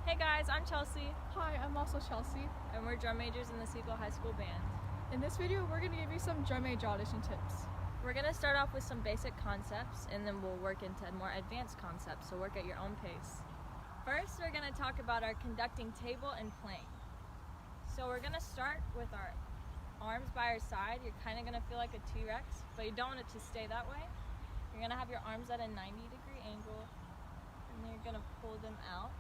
Hey guys, I'm Chelsea, Hi, I'm also Chelsea. and we're drum majors in the Siegel High School Band. In this video, we're going to give you some drum major audition tips. We're going to start off with some basic concepts, and then we'll work into more advanced concepts, so work at your own pace. First, we're going to talk about our conducting table and playing. So we're going to start with our arms by our side. You're kind of going to feel like a T-Rex, but you don't want it to stay that way. You're going to have your arms at a 90-degree angle, and then you're going to pull them out.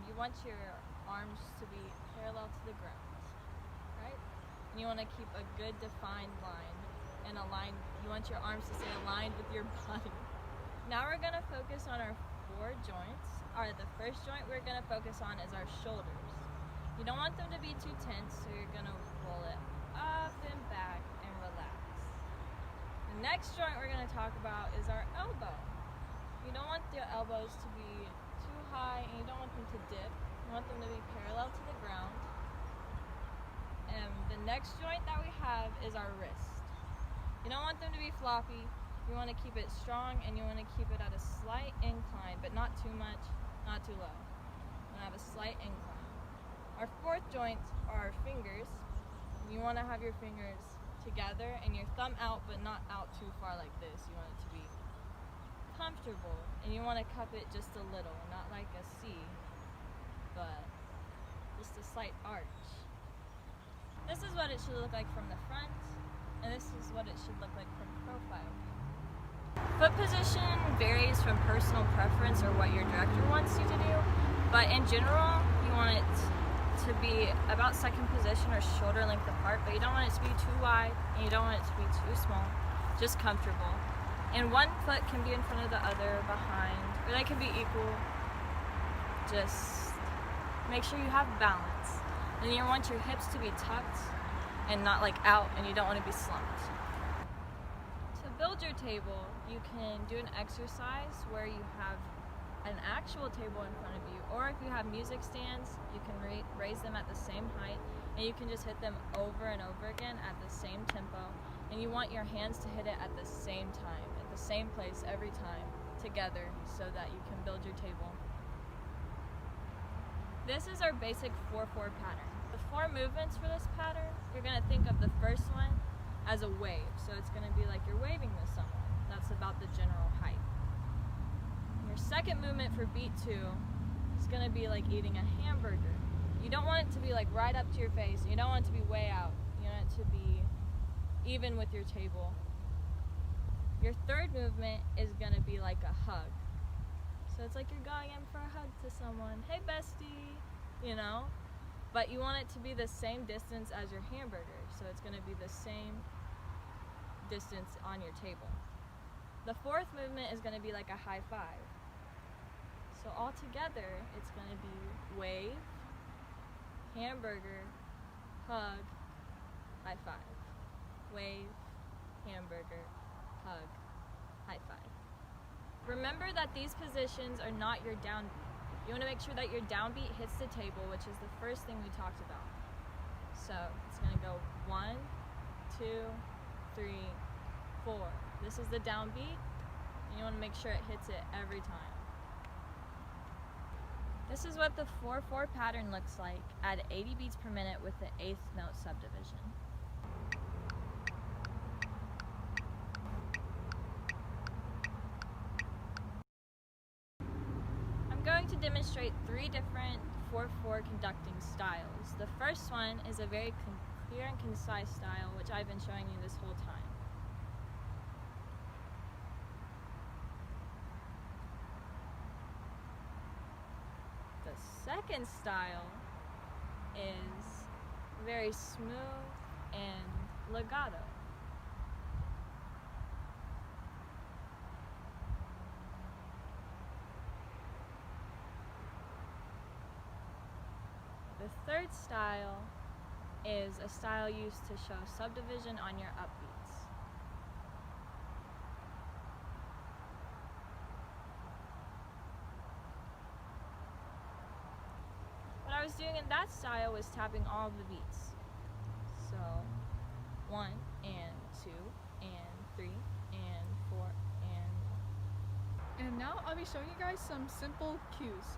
You want your arms to be parallel to the ground, right? And you want to keep a good defined line and align. You want your arms to stay aligned with your body. Now we're going to focus on our four joints. The first joint we're going to focus on is our shoulders. You don't want them to be too tense, so you're going to roll it up and back and relax. The next joint we're going to talk about is our elbow. You don't want the elbows to be too high, and you don't want them to dip. You want them to be parallel to the ground. And the next joint that we have is our wrist. You don't want them to be floppy. You want to keep it strong, and you want to keep it at a slight incline, but not too much, not too low. You want to have a slight incline. Our fourth joint are our fingers. You want to have your fingers together and your thumb out, but not out too far like this. You want it to be comfortable, and you want to cup it just a little, not like a C, but just a slight arch. This is what it should look like from the front, and this is what it should look like from profile view. Foot position varies from personal preference or what your director wants you to do, but in general, you want it to be about second position or shoulder length apart, but you don't want it to be too wide, and you don't want it to be too small, just comfortable. And one foot can be in front of the other, behind, or they can be equal. Just make sure you have balance. And you want your hips to be tucked and not like out, and you don't want to be slumped. To build your table, you can do an exercise where you have an actual table in front of you, or if you have music stands, you can raise them at the same height, and you can just hit them over and over again at the same tempo. And you want your hands to hit it at the same time, at the same place every time, together, so that you can build your table. This is our basic 4-4 pattern. The 4 movements for this pattern, you're going to think of the first one as a wave. So it's going to be like you're waving with someone. That's about the general height. Your second movement for beat 2 is going to be like eating a hamburger. You don't want it to be like right up to your face. You don't want it to be way out. You want it to be even with your table. Your third movement is going to be like a hug. So it's like you're going in for a hug to someone. Hey bestie, you know? But you want it to be the same distance as your hamburger. So it's going to be the same distance on your table. The fourth movement is going to be like a high five. So all together, it's going to be wave, hamburger, hug, high five. Wave, hamburger, hug, high five. Remember that these positions are not your downbeat. You want to make sure that your downbeat hits the table, which is the first thing we talked about. So it's going to go 1, 2, 3, 4. This is the downbeat, and you want to make sure it hits it every time. This is what the 4-4 pattern looks like at 80 beats per minute with the 8th note subdivision. I'm going to demonstrate 3 different 4-4 conducting styles. The first one is a very clear and concise style, which I've been showing you this whole time. The second style is very smooth and legato. The third style is a style used to show subdivision on your upbeats. What I was doing in that style was tapping all of the beats. So 1 and 2 and 3 and 4 and And now I'll be showing you guys some simple cues.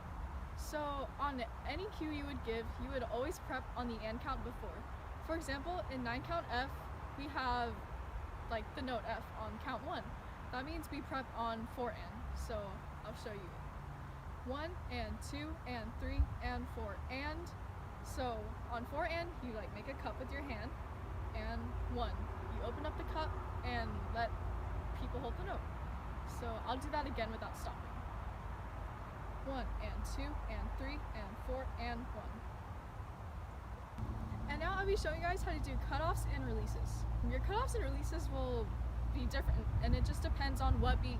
So on any cue you would give, you would always prep on the and count before. For example, in 9 count F, we have like the note F on count 1. That means we prep on 4 and. So I'll show you. 1 and 2 and 3 and 4 and. So on 4 and, you like make a cup with your hand, and 1. You open up the cup and let people hold the note. So I'll do that again without stopping. 1 and 2 and 3 and 4 and 1. And now I'll be showing you guys how to do cutoffs and releases. Your cutoffs and releases will be different, and it just depends on what beat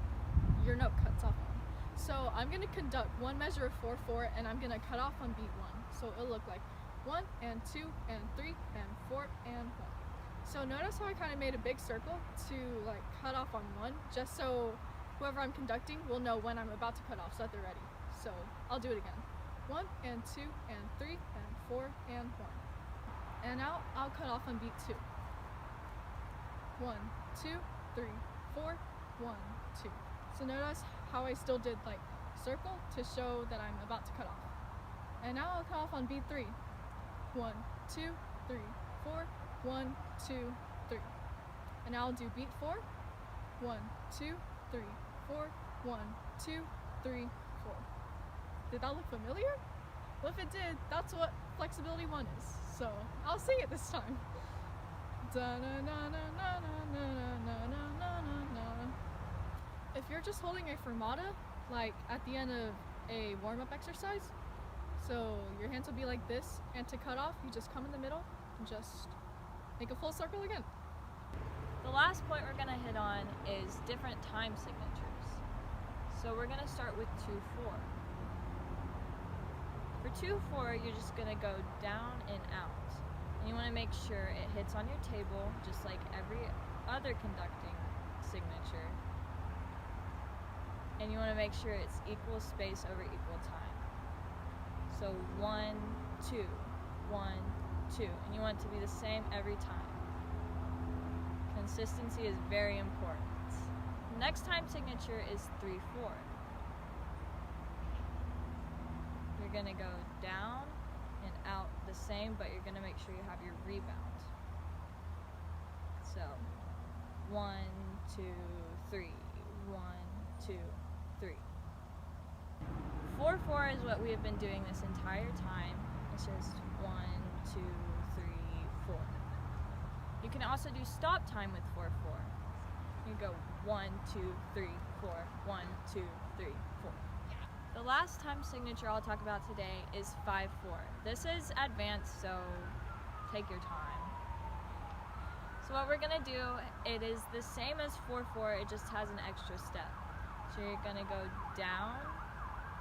your note cuts off on. So I'm going to conduct one measure of 4/4, and I'm going to cut off on beat 1. So it'll look like 1 and 2 and 3 and 4 and 1. So notice how I kind of made a big circle to like cut off on 1, just so whoever I'm conducting will know when I'm about to cut off so that they're ready. So I'll do it again. 1 and 2 and 3 and 4 and 1. And now I'll cut off on beat 2. 1, 2, 3, 4, 1, 2. So notice how I still did like circle to show that I'm about to cut off. And now I'll cut off on beat 3. 1, 2, 3, 4, 1, 2, 3. And now I'll do beat 4. 1, 2, 3, 4, 1, 2, 3, 4. Did that look familiar? Well, if it did, that's what flexibility 1 is. So I'll sing it this time. If you're just holding a fermata, like at the end of a warm-up exercise, so your hands will be like this, and to cut off, you just come in the middle and just make a full circle again. The last point we're going to hit on is different time signatures. So we're going to start with 2/4. For 2/4, you're just going to go down and out. And you want to make sure it hits on your table, just like every other conducting signature. And you want to make sure it's equal space over equal time. So 1, 2, 1, 2. And you want it to be the same every time. Consistency is very important. Next time signature is 3/4. You're going to go down and out the same, but you're going to make sure you have your rebound. So 1, 2, 3, 1, 2, 3. 4/4 is what we have been doing this entire time. It's just 1, 2, 3, 4. You can also do stop time with 4/4. You go 1, 2, 3, 4, 1, 2, 3, 4. The last time signature I'll talk about today is 5/4. This is advanced, so take your time. So what we're gonna do, it is the same as 4/4, it just has an extra step. So you're gonna go down,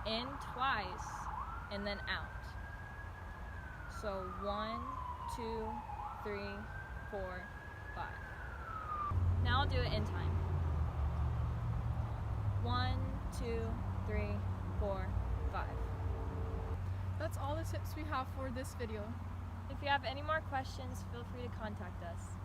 in twice, and then out. So 1, 2, 3, 4, 5. Now I'll do it in time. 1, 2, 3, 4, 5. That's all the tips we have for this video. If you have any more questions, feel free to contact us.